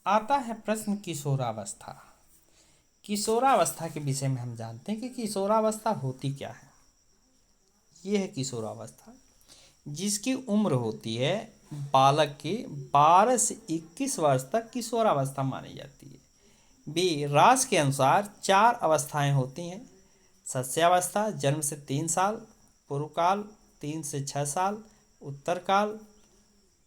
आता है प्रश्न किशोरावस्था। किशोरावस्था के विषय में हम जानते हैं कि किशोरावस्था होती क्या है। ये है किशोरावस्था, जिसकी उम्र होती है बालक की 12 से 21 वर्ष तक किशोरावस्था मानी जाती है। बी, रास के अनुसार 4 अवस्थाएं होती हैं। सस्यावस्था जन्म से 3 साल, पूर्वकाल 3 से 6 साल, उत्तरकाल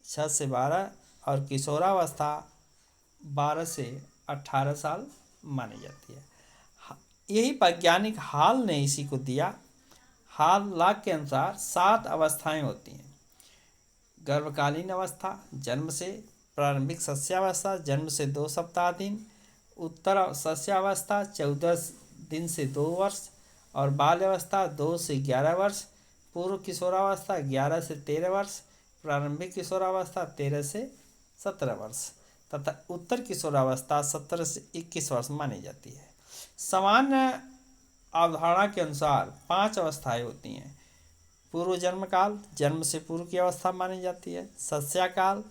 6 से 12 और किशोरावस्था 12 से 18 साल मानी जाती है। यही वैज्ञानिक हाल ने इसी को दिया। हाल लाग के अनुसार 7 अवस्थाएं होती हैं। गर्भकालीन अवस्था जन्म से, प्रारंभिक सस्यावस्था जन्म से 2 सप्ताह दिन, उत्तर सस्यावस्था 14 दिन से 2 वर्ष और बाल्यावस्था 2 से 11 वर्ष, पूर्व किशोरावस्था 11 से 13 वर्ष, प्रारंभिक किशोरावस्था 13 से 17 वर्ष तथा उत्तर किशोरावस्था 17 से 21 वर्ष मानी जाती है। सामान्य अवधारणा के अनुसार 5 अवस्थाएं होती हैं। पूर्व जन्म काल जन्म से पूर्व की अवस्था मानी जाती है। सस्याकाल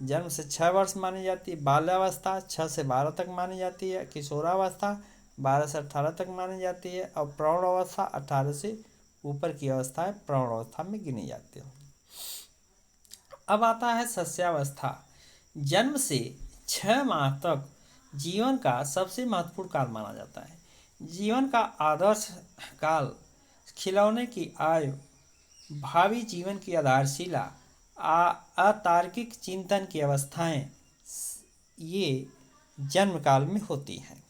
जन्म से 6 वर्ष मानी जाती है। बाल्यावस्था 6 से 12 तक मानी जाती है। किशोरावस्था 12 से 18 तक मानी जाती है और प्रौढ़ अवस्था 18 से ऊपर की अवस्था प्रौढ़ अवस्था में गिनी जाती है। अब आता है सस्यावस्था। जन्म से 6 माह तक जीवन का सबसे महत्वपूर्ण काल माना जाता है। जीवन का आदर्श काल, खिलौने की आयु, भावी जीवन की आधारशिला, अतार्किक चिंतन की अवस्थाएं ये जन्म काल में होती हैं,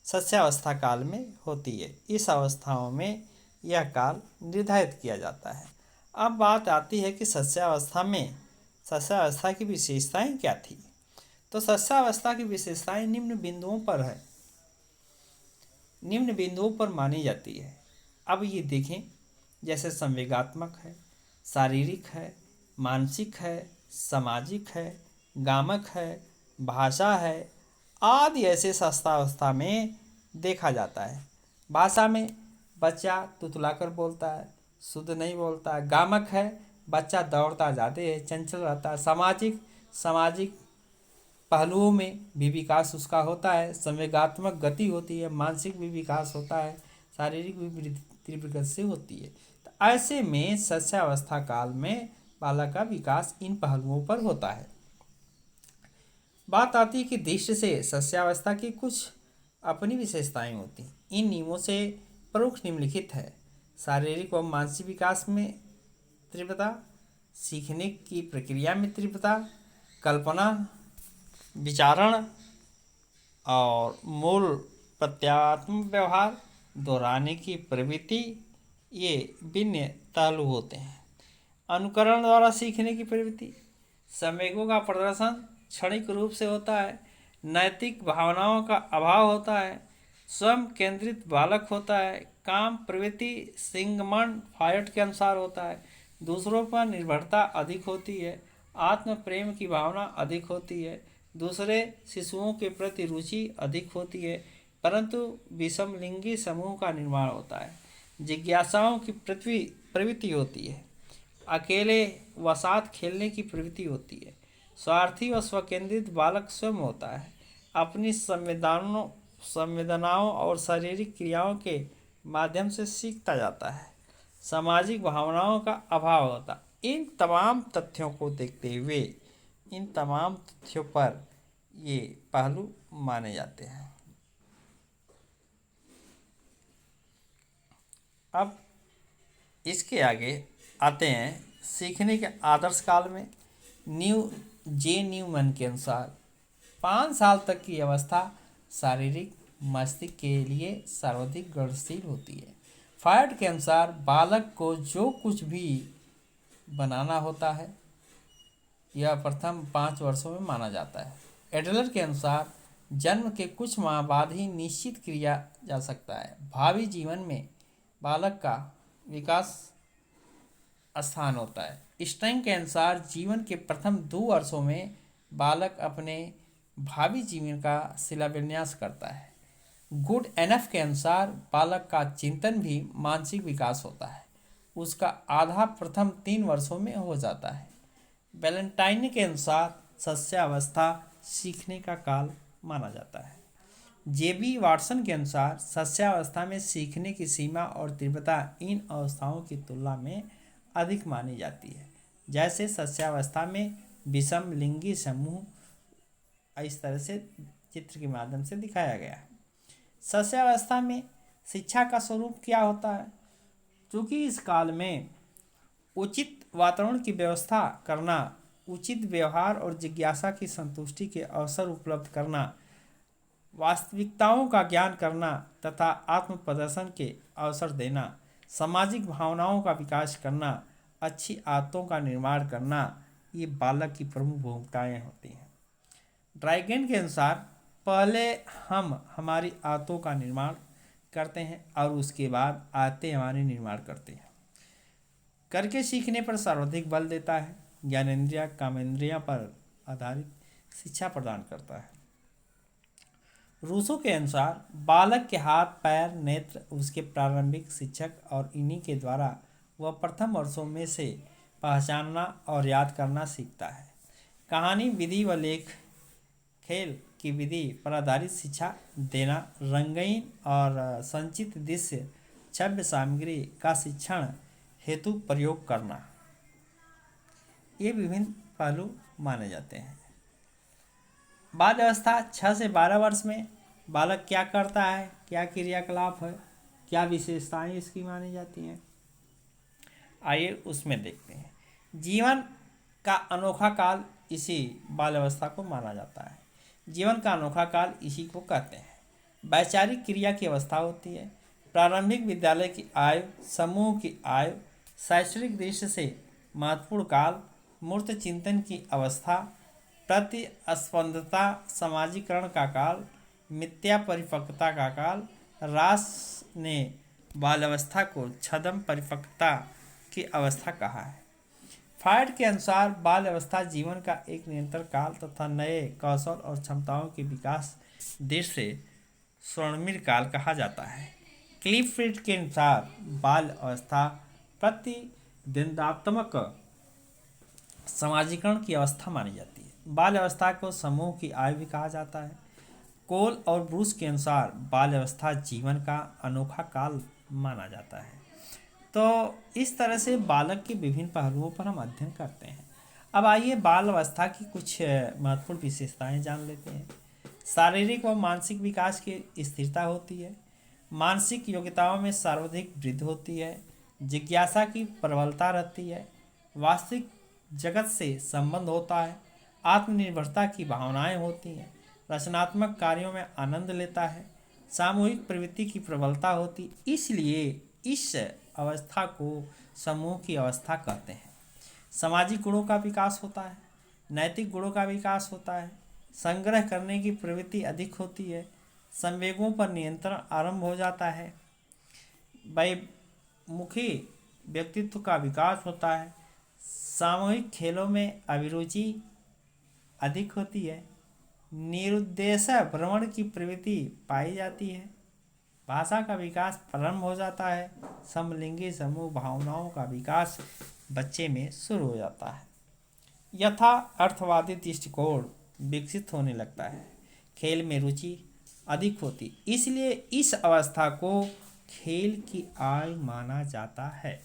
सस्यावस्था काल में होती है। इस अवस्थाओं में यह काल निर्धारित किया जाता है। अब बात आती है कि सस्यावस्था की विशेषताएं क्या थी। तो सस्यावस्था की विशेषताएं निम्न बिंदुओं पर मानी जाती है। अब ये देखें, जैसे संवेगात्मक है, शारीरिक है, मानसिक है, सामाजिक है, गामक है, भाषा है आदि ऐसे सस्यावस्था में देखा जाता है। भाषा में बच्चा तुतलाकर बोलता है, शुद्ध नहीं बोलता है। गामक है, बच्चा दौड़ता ज़्यादा है, चंचल रहता है। सामाजिक पहलुओं में भी विकास उसका होता है। संवेगात्मक गति होती है, मानसिक भी विकास होता है, शारीरिक भी तीव्र गति से होती है। तो ऐसे में सस्यावस्था काल में बालक का विकास इन पहलुओं पर होता है। बात आती है कि दृष्टि से सस्यावस्था की कुछ अपनी विशेषताएं होती हैं। इन नियमों से प्रमुख निम्नलिखित है। शारीरिक व मानसिक विकास में तीव्रता, सीखने की प्रक्रिया में तीव्रता, कल्पना, विचारण और मूल प्रत्यात्मक व्यवहार, दोहराने की प्रवृत्ति ये भिन्न पहलू होते हैं। अनुकरण द्वारा सीखने की प्रवृत्ति, संवेगों का प्रदर्शन क्षणिक रूप से होता है, नैतिक भावनाओं का अभाव होता है, स्वयं केंद्रित बालक होता है, काम प्रवृत्ति सिंगमंड फ्रॉइड के अनुसार होता है, दूसरों पर निर्भरता अधिक होती है, आत्म प्रेम की भावना अधिक होती है, दूसरे शिशुओं के प्रति रुचि अधिक होती है, परंतु विषमलिंगी समूह का निर्माण होता है, जिज्ञासाओं की प्रवृत्ति होती है, अकेले व साथ खेलने की प्रवृत्ति होती है, स्वार्थी व स्वकेंद्रित बालक स्वयं होता है, अपनी संवेदनाओं और शारीरिक क्रियाओं के माध्यम से सीखता जाता है, सामाजिक भावनाओं का अभाव होता है। इन तमाम तथ्यों को देखते हुए इन तमाम तथ्यों पर ये पहलू माने जाते हैं। अब इसके आगे आते हैं सीखने के आदर्श काल में। न्यूमन के अनुसार 5 साल तक की अवस्था शारीरिक मस्तिष्क के लिए सर्वाधिक गतिशील होती है। फ्रॉइड के अनुसार बालक को जो कुछ भी बनाना होता है यह प्रथम 5 वर्षों में माना जाता है। एडलर के अनुसार जन्म के कुछ माह बाद ही निश्चित किया जा सकता है। भावी जीवन में बालक का विकास स्थान होता है। स्टैंग के अनुसार जीवन के प्रथम 2 वर्षों में बालक अपने भावी जीवन का शिलान्यास करता है। गुड एनफ के अनुसार बालक का चिंतन भी मानसिक विकास होता है, उसका आधा प्रथम 3 वर्षों में हो जाता है। वैलेंटाइन के अनुसार सस्यावस्था सीखने का काल माना जाता है। जेबी वाटसन के अनुसार सस्यावस्था में सीखने की सीमा और तीव्रता इन अवस्थाओं की तुलना में अधिक मानी जाती है। जैसे सस्यावस्था में विषम लिंगी समूह इस तरह से चित्र के माध्यम से दिखाया गया है। सस्यावस्था में शिक्षा का स्वरूप क्या होता है? क्योंकि इस काल में उचित वातावरण की व्यवस्था करना, उचित व्यवहार और जिज्ञासा की संतुष्टि के अवसर उपलब्ध करना, वास्तविकताओं का ज्ञान करना तथा आत्म प्रदर्शन के अवसर देना, सामाजिक भावनाओं का विकास करना, अच्छी आदतों का निर्माण करना, ये बालक की प्रमुख भूमिकाएं होती हैं। ड्राइगन के अनुसार पहले हम हमारी आदतों का निर्माण करते हैं और उसके बाद आदतें हमारी निर्माण करते हैं। करके सीखने पर सर्वाधिक बल देता है। ज्ञानेंद्रिय कामेंद्रियों पर आधारित शिक्षा प्रदान करता है। रूसो के अनुसार बालक के हाथ पैर नेत्र उसके प्रारंभिक शिक्षक और इन्हीं के द्वारा वह प्रथम वर्षों में से पहचानना और याद करना सीखता है। कहानी विधि व लेख खेल की विधि पर आधारित शिक्षा देना, रंगीन और संचित दृश्य छव्य सामग्री का शिक्षण हेतु प्रयोग करना, ये विभिन्न पहलू माने जाते हैं। बाल अवस्था 6 से 12 वर्ष में बालक क्या करता है, क्या क्रियाकलाप है, क्या विशेषताएं इसकी मानी जाती हैं, आइए उसमें देखते हैं। जीवन का अनोखा काल इसी बाल अवस्था को माना जाता है। जीवन का अनोखा काल इसी को कहते हैं। वैचारिक क्रिया की अवस्था होती है। प्रारंभिक विद्यालय की आयु, समूह की आयु, शैक्षणिक दृष्टि से महत्वपूर्ण काल, मूर्त चिंतन की अवस्था, प्रतिस्पंदता, समाजीकरण का काल, मिथ्या परिपक्वता का काल। रास ने बाल्यावस्था को छद्म परिपक्वता की अवस्था कहा है। फ्रायड के अनुसार बाल अवस्था जीवन का एक निरंतर काल तथा नए कौशल और क्षमताओं के विकास दृष्टि से स्वर्णिम काल कहा जाता है। क्लिफर्ड के अनुसार बाल अवस्था प्रतिद्वंद्वात्मक समाजीकरण की अवस्था मानी जाती है। बाल अवस्था को समूह की आयु भी कहा जाता है। कोल और ब्रूस के अनुसार बाल अवस्था जीवन का अनोखा काल माना जाता है। तो इस तरह से बालक के विभिन्न पहलुओं पर हम अध्ययन करते हैं। अब आइए बाल अवस्था की कुछ महत्वपूर्ण विशेषताएं जान लेते हैं। शारीरिक व मानसिक विकास की स्थिरता होती है। मानसिक योग्यताओं में सर्वाधिक वृद्धि होती है। जिज्ञासा की प्रबलता रहती है। वास्तविक जगत से संबंध होता है। आत्मनिर्भरता की भावनाएं होती हैं। रचनात्मक कार्यों में आनंद लेता है। सामूहिक प्रवृत्ति की प्रबलता होती, इसलिए इस अवस्था को समूह की अवस्था कहते हैं। सामाजिक गुणों का विकास होता है। नैतिक गुणों का विकास होता है। संग्रह करने की प्रवृत्ति अधिक होती है। संवेगों पर नियंत्रण आरंभ हो जाता है। बहुमुखी व्यक्तित्व का विकास होता है। सामूहिक खेलों में अभिरुचि अधिक होती है। निरुद्देश्य भ्रमण की प्रवृत्ति पाई जाती है। भाषा का विकास प्रारंभ हो जाता है। समलिंगी समूह भावनाओं का विकास बच्चे में शुरू हो जाता है। यथा अर्थवादी दृष्टिकोण विकसित होने लगता है। खेल में रुचि अधिक होती, इसलिए इस अवस्था को खेल की आयु माना जाता है।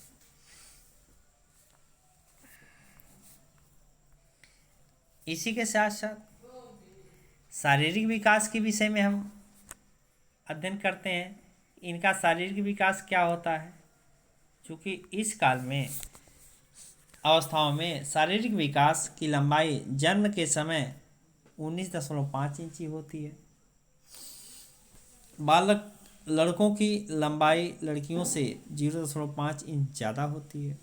इसी के साथ साथ शारीरिक विकास के विषय में हम अध्ययन करते हैं। इनका शारीरिक विकास क्या होता है, क्योंकि इस काल में अवस्थाओं में शारीरिक विकास की लंबाई जन्म के समय 19.5 इंची होती है। बालक लड़कों की लंबाई लड़कियों से 0.5 इंच ज़्यादा होती है।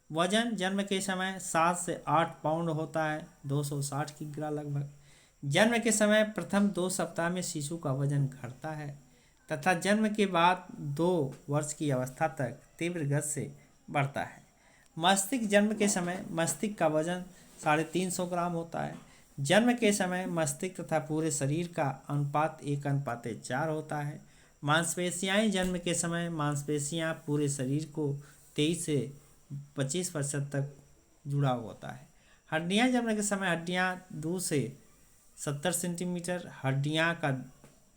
वजन जन्म के समय 7 से 8 पाउंड होता है, 260 किग्रा लगभग। जन्म के समय प्रथम 2 सप्ताह में शिशु का वजन घटता है तथा जन्म के बाद 2 वर्ष की अवस्था तक तीव्र गति से बढ़ता है। मस्तिष्क जन्म के समय मस्तिष्क का वजन 350 ग्राम होता है। जन्म के समय मस्तिष्क तथा पूरे शरीर का अनुपात 1:4 होता है। मांसपेशियाँ जन्म के समय मांसपेशियाँ पूरे शरीर को 23 से 25% तक जुड़ा होता है। हड्डियाँ जन्म के समय हड्डियाँ 2 से 70 सेंटीमीटर। हड्डियां का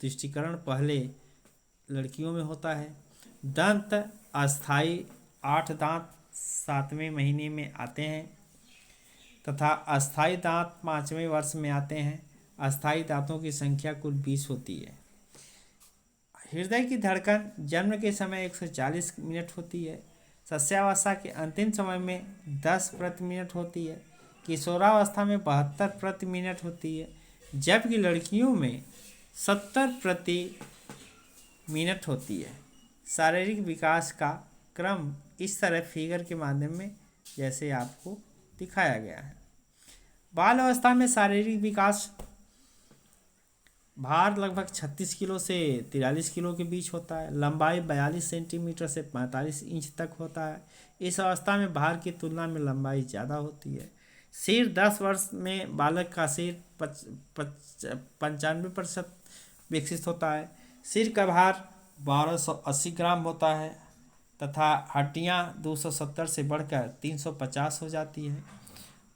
तुष्टीकरण पहले लड़कियों में होता है। दंत अस्थाई 8 दांत 7वें महीने में आते हैं तथा अस्थाई दांत 5वें वर्ष में आते हैं। अस्थाई दांतों की संख्या कुल 20 होती है। हृदय की धड़कन जन्म के समय 140 मिनट होती है। सस्यावस्था के अंतिम समय में 10 प्रति मिनट होती है। किशोरावस्था में 72 प्रति मिनट होती है, जबकि लड़कियों में 70 प्रति मिनट होती है। शारीरिक विकास का क्रम इस तरह फिगर के माध्यम में जैसे आपको दिखाया गया है। बाल अवस्था में शारीरिक विकास भार लगभग 36 किलो से 43 किलो के बीच होता है। लंबाई 42 सेंटीमीटर से 45 इंच तक होता है। इस अवस्था में भार की तुलना में लंबाई ज़्यादा होती है। सिर 10 वर्ष में बालक का सिर 95% विकसित होता है। सिर का भार 1280 ग्राम होता है तथा हड्डियां 270 से बढ़कर 350 हो जाती है।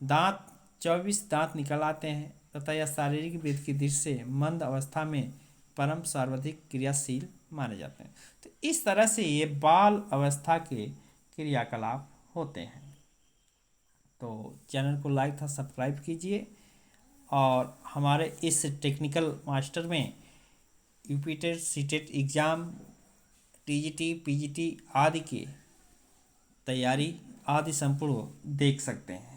दांत 24 दांत निकल आते हैं तथा यह शारीरिक वृद्धि की दृष्टि से मंद अवस्था में परम सर्वाधिक क्रियाशील माने जाते हैं। तो इस तरह से ये बाल अवस्था के क्रियाकलाप होते हैं। तो चैनल को लाइक तथा सब्सक्राइब कीजिए और हमारे इस टेक्निकल मास्टर में UPTET CTET exam, TGT, PGT आदि की तैयारी आदि संपूर्ण देख सकते हैं।